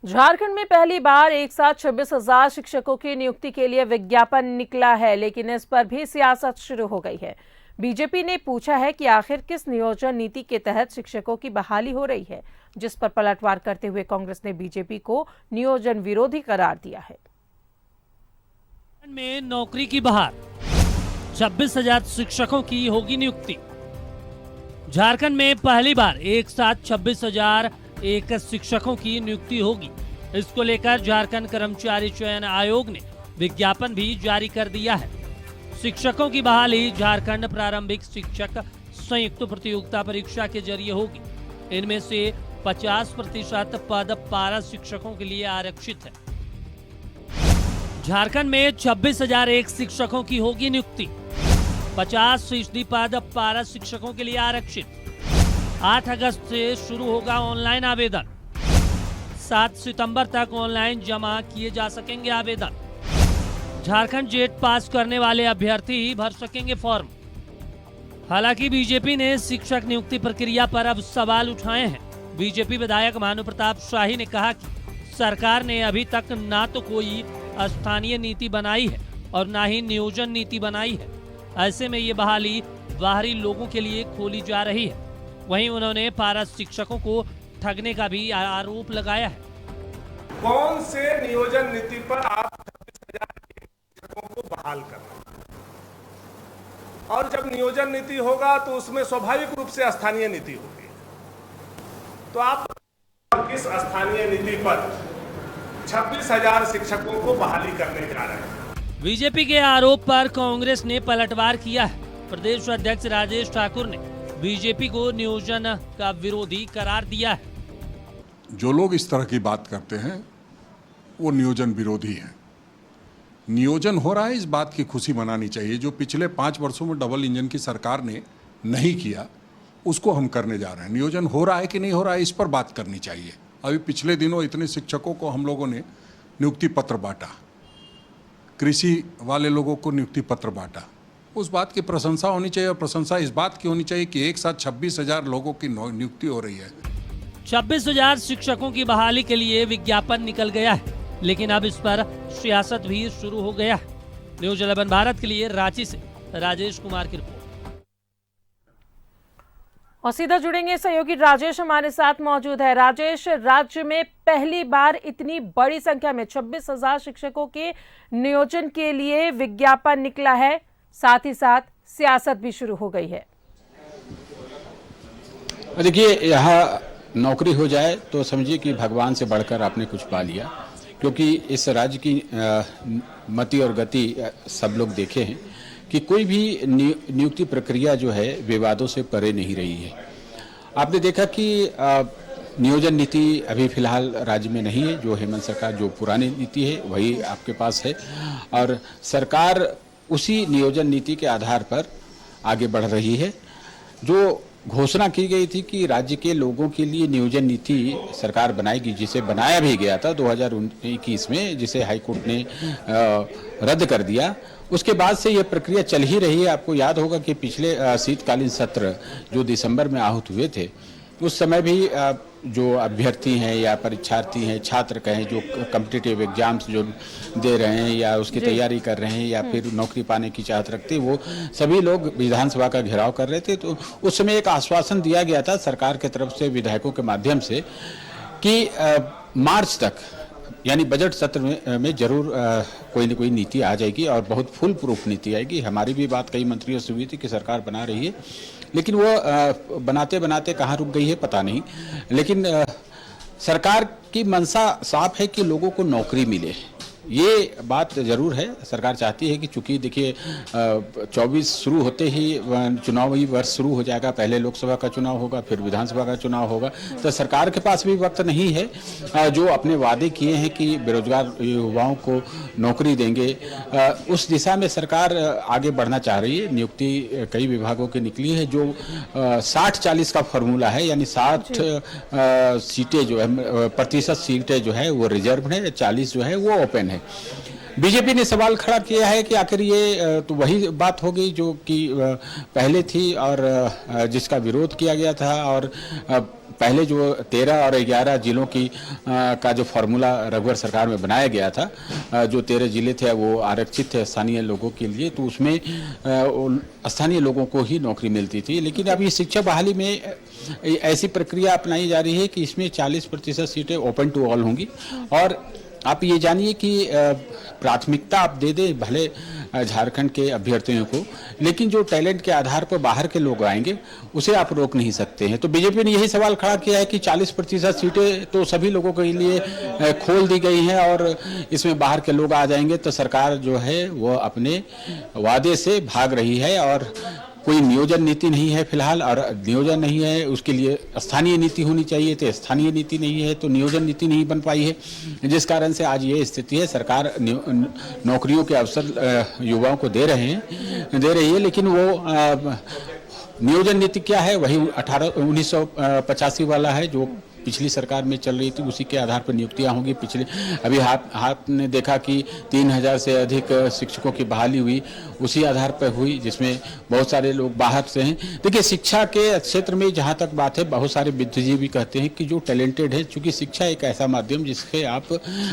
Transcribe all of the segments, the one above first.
झारखंड में पहली बार एक साथ 26,000 शिक्षकों की नियुक्ति के लिए विज्ञापन निकला है, लेकिन इस पर भी सियासत शुरू हो गई है। बीजेपी ने पूछा है कि आखिर किस नियोजन नीति के तहत शिक्षकों की बहाली हो रही है, जिस पर पलटवार करते हुए कांग्रेस ने बीजेपी को नियोजन विरोधी करार दिया है। में नौकरी की बहार, 26,000 शिक्षकों की होगी नियुक्ति। झारखंड में पहली बार एक साथ 26,000 शिक्षकों की नियुक्ति होगी। इसको लेकर झारखंड कर्मचारी चयन आयोग ने विज्ञापन भी जारी कर दिया है। शिक्षकों की बहाली झारखंड प्रारंभिक शिक्षक संयुक्त प्रतियोगिता परीक्षा के जरिए होगी। इनमें से 50% पद पारा शिक्षकों के लिए आरक्षित है। झारखंड में 26,001 शिक्षकों की होगी नियुक्ति। 50% पद पारा शिक्षकों के लिए आरक्षित। 8 अगस्त से शुरू होगा ऑनलाइन आवेदन। 7 सितंबर तक ऑनलाइन जमा किए जा सकेंगे आवेदन। झारखंड जेट पास करने वाले अभ्यर्थी ही भर सकेंगे फॉर्म। हालांकि बीजेपी ने शिक्षक नियुक्ति प्रक्रिया पर अब सवाल उठाए हैं। बीजेपी विधायक भानु प्रताप शाही ने कहा कि सरकार ने अभी तक ना तो कोई स्थानीय नीति बनाई है और ना ही नियोजन नीति बनाई है। ऐसे में ये बहाली बाहरी लोगों के लिए खोली जा रही है। वहीं उन्होंने पारा शिक्षकों को ठगने का भी आरोप लगाया है। कौन से नियोजन नीति पर आप 26,000 शिक्षकों को बहाल कर रहे हैं? और जब नियोजन नीति होगा तो उसमें स्वाभाविक रूप से स्थानीय नीति होगी। तो आप किस स्थानीय नीति पर 26,000 शिक्षकों को बहाली करने जा रहे हैं? बीजेपी के आरोप पर कांग्रेस ने पलटवार किया है। प्रदेश अध्यक्ष राजेश ठाकुर ने बीजेपी को नियोजन का विरोधी करार दिया है। जो लोग इस तरह की बात करते हैं वो नियोजन विरोधी हैं। नियोजन हो रहा है, इस बात की खुशी मनानी चाहिए। जो पिछले 5 वर्षों में डबल इंजन की सरकार ने नहीं किया उसको हम करने जा रहे हैं। नियोजन हो रहा है कि नहीं हो रहा है, इस पर बात करनी चाहिए। अभी पिछले दिनों इतने शिक्षकों को हम लोगों ने नियुक्ति पत्र बांटा, कृषि वाले लोगों को नियुक्ति पत्र बांटा। उस बात की प्रशंसा होनी चाहिए और प्रशंसा इस बात की होनी चाहिए कि एक साथ 26,000 लोगों की नियुक्ति हो रही है। 26,000 शिक्षकों की बहाली के लिए विज्ञापन निकल गया है, लेकिन अब इस पर सियासत भी शुरू हो गया है। न्यूज 11 भारत के लिए रांची से राजेश कुमार की रिपोर्ट। और सीधा जुड़ेंगे सहयोगी राजेश हमारे साथ मौजूद है। राजेश, राज्य में पहली बार इतनी बड़ी संख्या में 26,000 शिक्षकों के नियोजन के लिए विज्ञापन निकला है, साथ ही साथ सियासत भी शुरू हो गई है। देखिए, यहाँ नौकरी हो जाए तो समझिए कि भगवान से बढ़कर आपने कुछ पा लिया, क्योंकि इस राज्य की मति और गति सब लोग देखे हैं कि कोई भी नियुक्ति प्रक्रिया जो है विवादों से परे नहीं रही है। आपने देखा कि नियोजन नीति अभी फिलहाल राज्य में नहीं है। जो हेमंत सरकार जो पुरानी नीति है वही आपके पास है और सरकार उसी नियोजन नीति के आधार पर आगे बढ़ रही है। जो घोषणा की गई थी कि राज्य के लोगों के लिए नियोजन नीति सरकार बनाएगी, जिसे बनाया भी गया था 2021 में, जिसे हाईकोर्ट ने रद्द कर दिया, उसके बाद से यह प्रक्रिया चल ही रही है। आपको याद होगा कि पिछले शीतकालीन सत्र जो दिसंबर में आहूत हुए थे, उस समय भी जो अभ्यर्थी हैं या परीक्षार्थी हैं, छात्र कहें, जो कॉम्पिटिटिव एग्जाम्स जो दे रहे हैं या उसकी तैयारी कर रहे हैं या फिर नौकरी पाने की चाहत रखते, वो सभी लोग विधानसभा का घेराव कर रहे थे। तो उस समय एक आश्वासन दिया गया था सरकार की तरफ से विधायकों के माध्यम से कि मार्च तक, यानी बजट सत्र में जरूर कोई न कोई नीति आ जाएगी और बहुत फुल प्रूफ नीति आएगी। हमारी भी बात कई मंत्रियों से हुई थी कि सरकार बना रही है, लेकिन वो बनाते बनाते कहाँ रुक गई है पता नहीं। लेकिन सरकार की मंशा साफ है कि लोगों को नौकरी मिले, ये बात जरूर है। सरकार चाहती है कि चूंकि देखिए 24 शुरू होते ही चुनावी वर्ष शुरू हो जाएगा, पहले लोकसभा का चुनाव होगा, फिर विधानसभा का चुनाव होगा, तो सरकार के पास भी वक्त नहीं है। जो अपने वादे किए हैं कि बेरोजगार युवाओं को नौकरी देंगे, उस दिशा में सरकार आगे बढ़ना चाह रही है। नियुक्ति कई विभागों की निकली है। जो 60-40 का फॉर्मूला है, यानी 60 सीटें जो है, प्रतिशत सीटें जो है वो रिजर्व है, 40 जो है वो ओपन है। बीजेपी ने सवाल खड़ा किया है कि आखिर ये तो वही बात हो गई जो कि पहले थी और जिसका विरोध किया गया था, और पहले जो 13 और 11 जिलों की का जो फार्मूला रघुवर सरकार में बनाया गया था, जो 13 जिले थे वो आरक्षित थे स्थानीय लोगों के लिए, तो उसमें स्थानीय लोगों को ही नौकरी मिलती थी। लेकिन अब ये शिक्षा बहाली में ऐसी प्रक्रिया अपनाई जा रही है कि इसमें 40% सीटें ओपन टू ऑल होंगी। और आप ये जानिए कि प्राथमिकता आप दे दें भले झारखंड के अभ्यर्थियों को, लेकिन जो टैलेंट के आधार पर बाहर के लोग आएंगे उसे आप रोक नहीं सकते हैं। तो बीजेपी ने यही सवाल खड़ा किया है कि 40% सीटें तो सभी लोगों के लिए खोल दी गई हैं और इसमें बाहर के लोग आ जाएंगे तो सरकार जो है वो अपने वादे से भाग रही है और कोई नियोजन नीति नहीं है फिलहाल। और नियोजन नहीं है उसके लिए स्थानीय नीति होनी चाहिए, तो स्थानीय नीति नहीं है तो नियोजन नीति नहीं बन पाई है, जिस कारण से आज ये स्थिति है। सरकार नौकरियों के अवसर युवाओं को दे रही है, लेकिन वो नियोजन नीति क्या है, वही 1985 वाला है जो पिछली सरकार में चल रही थी, उसी के आधार पर नियुक्तियां होंगी। पिछले अभी आपने देखा कि 3000 से अधिक शिक्षकों की बहाली हुई, उसी आधार पर हुई जिसमें बहुत सारे लोग बाहर से हैं। देखिए शिक्षा के क्षेत्र में जहां तक बात है, बहुत सारे बुद्धिजीवी कहते हैं कि जो टैलेंटेड है, चूंकि शिक्षा एक ऐसा माध्यम जिसके आप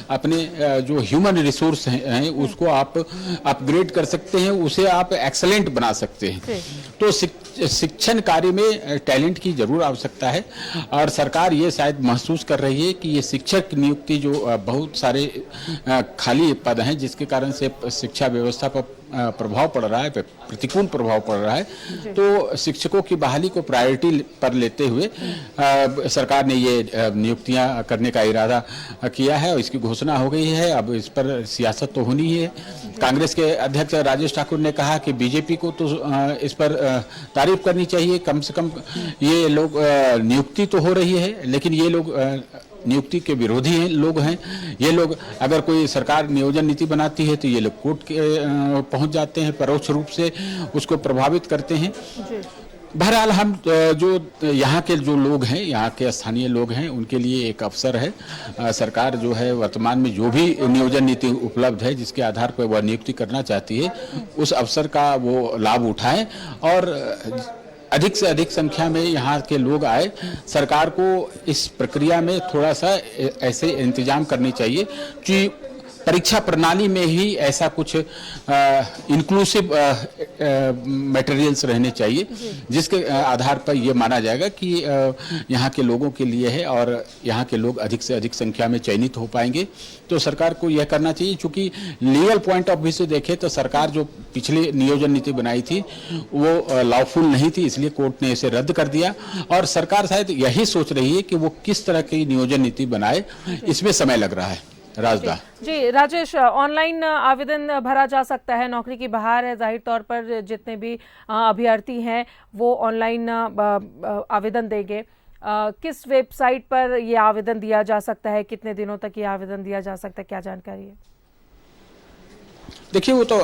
अपने जो ह्यूमन रिसोर्स हैं उसको आप अपग्रेड कर सकते हैं, उसे आप एक्सेलेंट बना सकते हैं। तो शिक्षण कार्य में टैलेंट की जरूर आवश्यकता है और सरकार ये शायद महसूस कर रही है कि ये शिक्षक नियुक्ति जो बहुत सारे खाली पद हैं जिसके कारण से शिक्षा व्यवस्था पर प्रभाव पड़ रहा है, प्रतिकूल प्रभाव पड़ रहा है, तो शिक्षकों की बहाली को प्रायोरिटी पर लेते हुए सरकार ने ये नियुक्तियां करने का इरादा किया है और इसकी घोषणा हो गई है। अब इस पर सियासत तो होनी ही है। कांग्रेस के अध्यक्ष राजेश ठाकुर ने कहा कि बीजेपी को तो इस पर तारीफ करनी चाहिए, कम से कम ये लोग नियुक्ति तो हो रही है, लेकिन ये लोग नियुक्ति के विरोधी हैं लोग हैं। ये लोग अगर कोई सरकार नियोजन नीति बनाती है तो ये लोग कोर्ट के पहुंच जाते हैं, परोक्ष रूप से उसको प्रभावित करते हैं। बहरहाल हम जो यहाँ के जो लोग हैं, यहाँ के स्थानीय लोग हैं, उनके लिए एक अवसर है। सरकार जो है वर्तमान में जो भी नियोजन नीति उपलब्ध है जिसके आधार पर वह नियुक्ति करना चाहती है, उस अवसर का वो लाभ उठाएं और अधिक से अधिक संख्या में यहाँ के लोग आए। सरकार को इस प्रक्रिया में थोड़ा सा ऐसे इंतजाम करनी चाहिए कि परीक्षा प्रणाली में ही ऐसा कुछ इंक्लूसिव मटेरियल्स रहने चाहिए जिसके आधार पर यह माना जाएगा कि यहाँ के लोगों के लिए है और यहाँ के लोग अधिक से अधिक संख्या में चयनित हो पाएंगे। तो सरकार को यह करना चाहिए, चूंकि लीगल पॉइंट ऑफ व्यू से देखें तो सरकार जो पिछली नियोजन नीति बनाई थी वो लॉफुल नहीं थी, इसलिए कोर्ट ने इसे रद्द कर दिया और सरकार शायद यही सोच रही है कि वो किस तरह की नियोजन नीति बनाए, इसमें समय लग रहा है। राजदा जी राजेश, ऑनलाइन आवेदन भरा जा सकता है, नौकरी की बहार है, जाहिर तौर पर जितने भी अभ्यर्थी हैं वो ऑनलाइन आवेदन देंगे। किस वेबसाइट पर ये आवेदन दिया जा सकता है, कितने दिनों तक ये आवेदन दिया जा सकता है, क्या जानकारी है? देखिए वो तो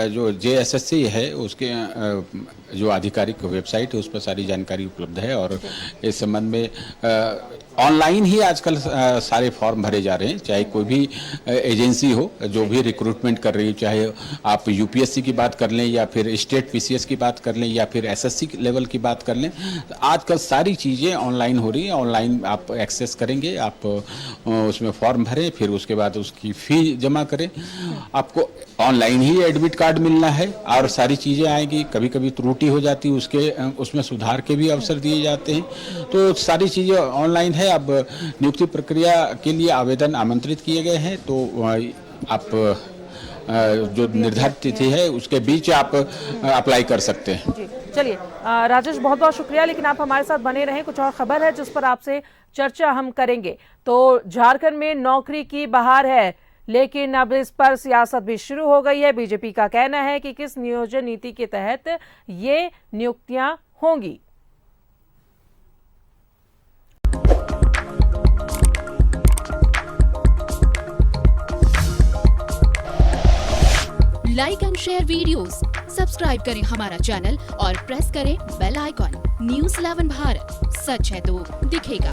जो JSSC है उसके जो आधिकारिक वेबसाइट है उस पर सारी जानकारी उपलब्ध है और इस संबंध में ऑनलाइन ही आजकल सारे फॉर्म भरे जा रहे हैं। चाहे कोई भी एजेंसी हो जो भी रिक्रूटमेंट कर रही है, चाहे आप UPSC की बात कर लें या फिर स्टेट PCS की बात कर लें या फिर SSC लेवल की बात कर लें, आजकल सारी चीज़ें ऑनलाइन हो रही हैं। ऑनलाइन आप एक्सेस करेंगे, आप उसमें फॉर्म भरें, फिर उसके बाद उसकी फ़ी जमा करें, आपको ऑनलाइन ही एडमिट कार्ड मिलना है और सारी चीज़ें आएंगी। कभी कभी त्रुटि हो जाती है उसमें सुधार के भी अवसर दिए जाते हैं, तो सारी चीज़ें ऑनलाइन है। अब नियुक्ति प्रक्रिया के लिए आवेदन आमंत्रित किए गए हैं, तो आप जो निर्धारित तिथि है उसके बीच आप अप्लाई कर सकते हैं। जी चलिए राजेश, बहुत बहुत शुक्रिया, लेकिन आप हमारे साथ बने रहें। कुछ और खबर है जिस पर आपसे चर्चा हम करेंगे। तो झारखंड में नौकरी की बहार है, लेकिन अब इस पर सियासत भी शुरू हो गई है। बीजेपी का कहना है कि किस नियोजन नीति के तहत ये नियुक्तियां होंगी। Like and share videos, subscribe करें हमारा चैनल और प्रेस करें बेल आइकॉन। News 11 भारत, सच है तो दिखेगा।